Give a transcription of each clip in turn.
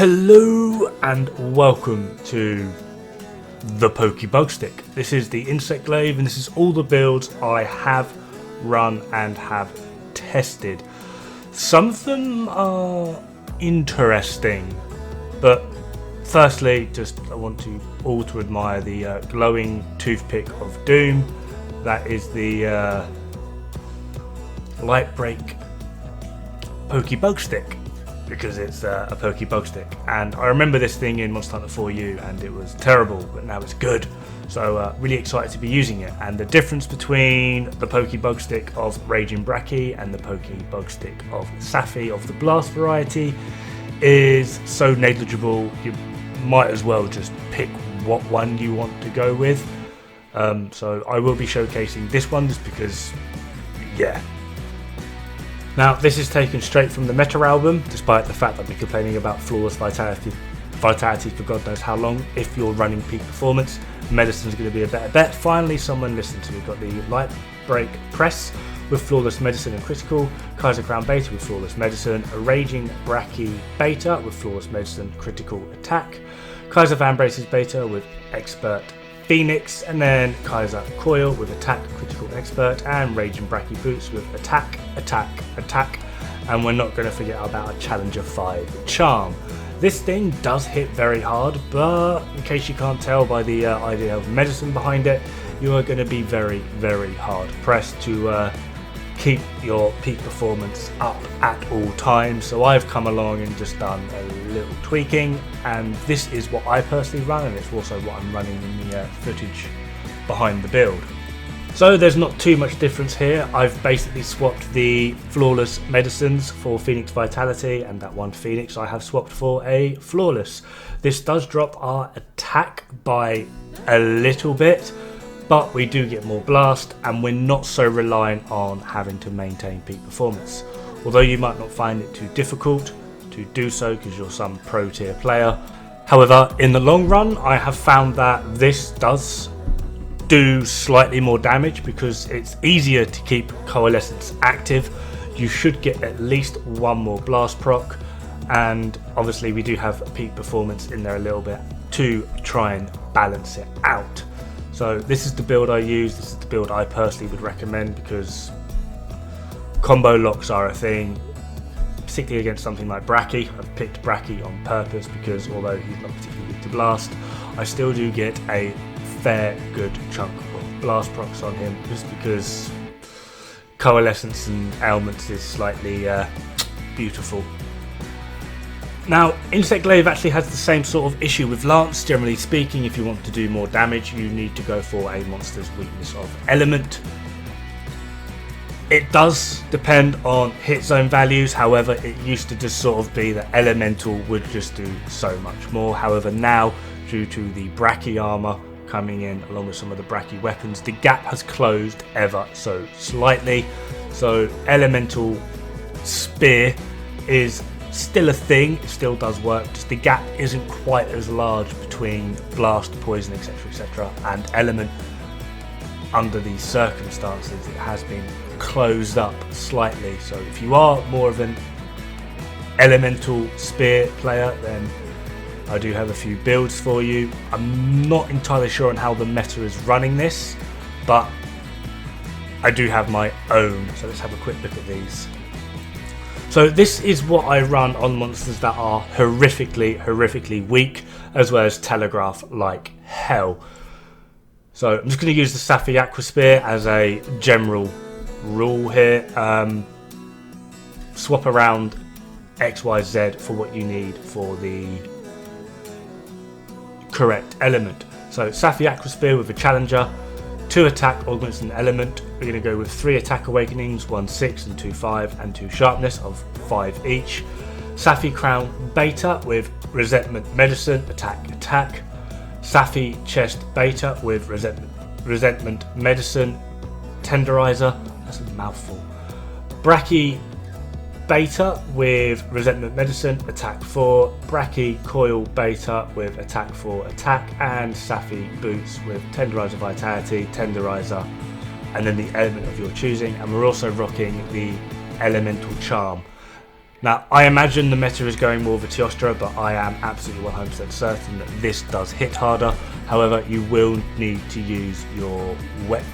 Hello and welcome to the Pokey Bug Stick. This is the Insect Glaive and this is all the builds I have run and have tested. Some of them are interesting, but firstly I want to all to admire the glowing toothpick of doom. That is the light break Pokey Bug Stick, because it's a Pokey Bug Stick, and I remember this thing in Monster Hunter 4U and it was terrible, but now it's good, so really excited to be using it. And the difference between the Pokey Bug Stick of Raging Bracky and the Pokey Bug Stick of Safi of the Blast variety is so negligible, you might as well just pick what one you want to go with. So I will be showcasing this one just because, yeah. Now, this is taken straight from the Meta album, despite the fact that I've been complaining about flawless vitality for God knows how long. If you're running peak performance, Medicine's going to be a better bet. Finally, someone listened to me. We've got the Light Break Press with Flawless Medicine and Critical, Kaiser Crown Beta with Flawless Medicine, a Raging Bracky Beta with Flawless Medicine Critical Attack, Kaiser Van Braces Beta with Expert Phoenix, and then Kaiser Coil with Attack, Critical Expert, and Raging Bracky Boots with Attack, Attack, Attack, and we're not going to forget about a Challenger 5 Charm. This thing does hit very hard, but in case you can't tell by the idea of medicine behind it, you are going to be very, very hard pressed to keep your peak performance up at all times. So I've come along and just done a little tweaking, and this is what I personally run, and it's also what I'm running in the footage behind the build. So there's not too much difference here. I've basically swapped the Flawless Medicines for Phoenix Vitality, and that one Phoenix I have swapped for a Flawless. This does drop our attack by a little bit, but we do get more blast, and we're not so reliant on having to maintain peak performance. Although you might not find it too difficult to do so because you're some pro tier player. However, in the long run, I have found that this does do slightly more damage because it's easier to keep Coalescence active. You should get at least one more blast proc, and obviously we do have peak performance in there a little bit to try and balance it out. So this is the build I use, this is the build I personally would recommend because combo locks are a thing, particularly against something like Bracky. I've picked Bracky on purpose because although he's not particularly weak to blast, I still do get a fair good chunk of blast procs on him just because Coalescence and ailments is slightly beautiful. Now, Insect Glaive actually has the same sort of issue with Lance. Generally speaking, if you want to do more damage, you need to go for a monster's weakness of element. It does depend on hit zone values, however, it used to just sort of be that Elemental would just do so much more. However, now, due to the Bracky armour coming in along with some of the Bracky weapons, the gap has closed ever so slightly. So, Elemental Spear is still a thing, it still does work, just the gap isn't quite as large between blast, poison, etc, and element. Under these circumstances it has been closed up slightly, so if you are more of an elemental spear player, then I do have a few builds for you. I'm not entirely sure on how the meta is running this, but I do have my own, so let's have a quick look at these. So this is what I run on monsters that are horrifically weak, as well as telegraph like hell. So I'm just going to use the Safi Armour as a general rule here. Swap around XYZ for what you need for the correct element. So Safi Armour with a Challenger, 2 attack augments an element. We're going to go with 3 attack awakenings, 1 6 and 2 5, and 2 sharpness of 5 each. Safi Crown Beta with Resentment Medicine, attack. Safi Chest Beta with Resentment Medicine, Tenderizer. That's a mouthful. Bracky Beta with Resentment Medicine, attack 4. Bracky Coil Beta with attack 4, attack. And Safi Boots with Tenderizer Vitality, Tenderizer, and then the element of your choosing. And we're also rocking the Elemental Charm. Now, I imagine the meta is going more of a Teostra, but I am absolutely 100% certain that this does hit harder. However, you will need to use your Wet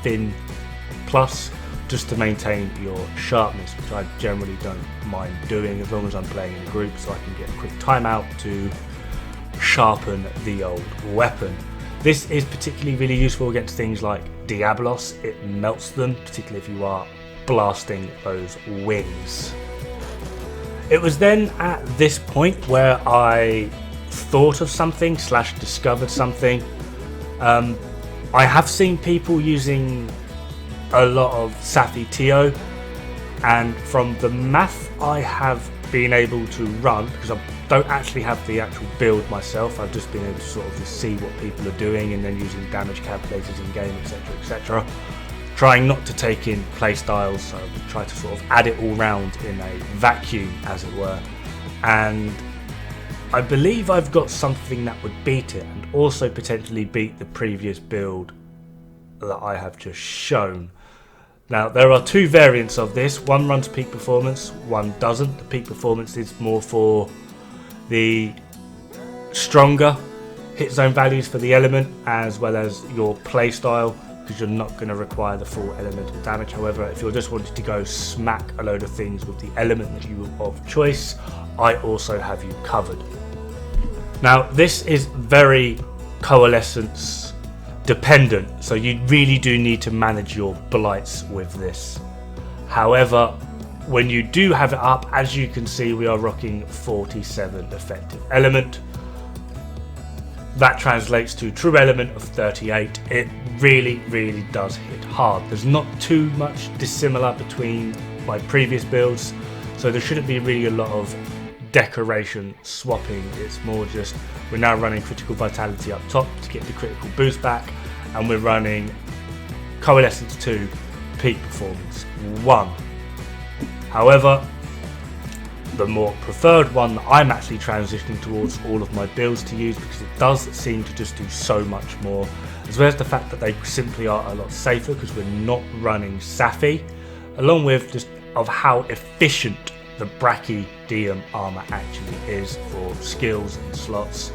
Fin Plus, just to maintain your sharpness, which I generally don't mind doing as long as I'm playing in a group, so I can get a quick timeout to sharpen the old weapon. This is particularly really useful against things like Diablos. It melts them, particularly if you are blasting those wings. It was then at this point where I thought of something / discovered something. I have seen people using a lot of Safi'jiiva, and from the math I have been able to run, because I don't actually have the actual build myself, I've just been able to sort of just see what people are doing and then using damage calculators in game, etc, trying not to take in playstyles, so I try to sort of add it all round in a vacuum, as it were, and I believe I've got something that would beat it, and also potentially beat the previous build that I have just shown. Now, there are two variants of this. One runs peak performance, one doesn't. The peak performance is more for the stronger hit zone values for the element, as well as your playstyle, because you're not going to require the full elemental damage. However, if you're just wanting to go smack a load of things with the element that you of choice, I also have you covered. Now, this is very coalescence dependent, so you really do need to manage your blights with this. However, when you do have it up, as you can see, we are rocking 47 effective element. That translates to true element of 38. It really does hit hard. There's not too much dissimilar between my previous builds, so there shouldn't be really a lot of decoration swapping. It's more just we're now running critical vitality up top to get the critical boost back, and we're running coalescence 2, peak performance 1. However, the more preferred one that I'm actually transitioning towards all of my builds to use, because it does seem to just do so much more, as well as the fact that they simply are a lot safer because we're not running Safi, along with just of how efficient the Brachydium armor actually is for skills and slots.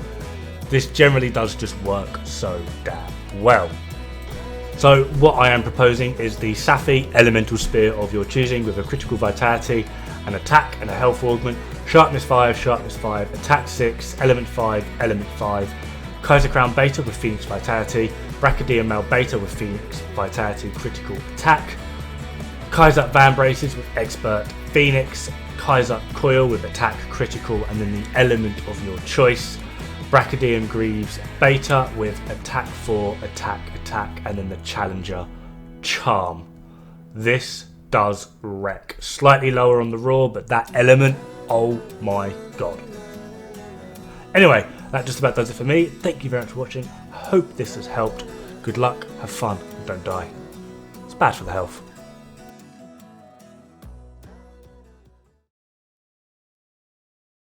This generally does just work so damn well. So what I am proposing is the Safi Elemental Spear of your choosing, with a critical vitality, an attack and a health augment, sharpness 5, attack 6, element 5, element 5, Kaiser Crown Beta with Phoenix Vitality, Brachydium Mal Beta with Phoenix Vitality critical attack, Kaiser Van Braces with Expert Phoenix, Kaiser Coil with attack critical, and then the element of your choice, Brachydium Greaves Beta with attack 4, attack, and then the Challenger Charm. This does wreck. Slightly lower on the raw, but that element, oh my god. Anyway, that just about does it for me. Thank you very much for watching. Hope this has helped. Good luck, have fun, and don't die. It's bad for the health.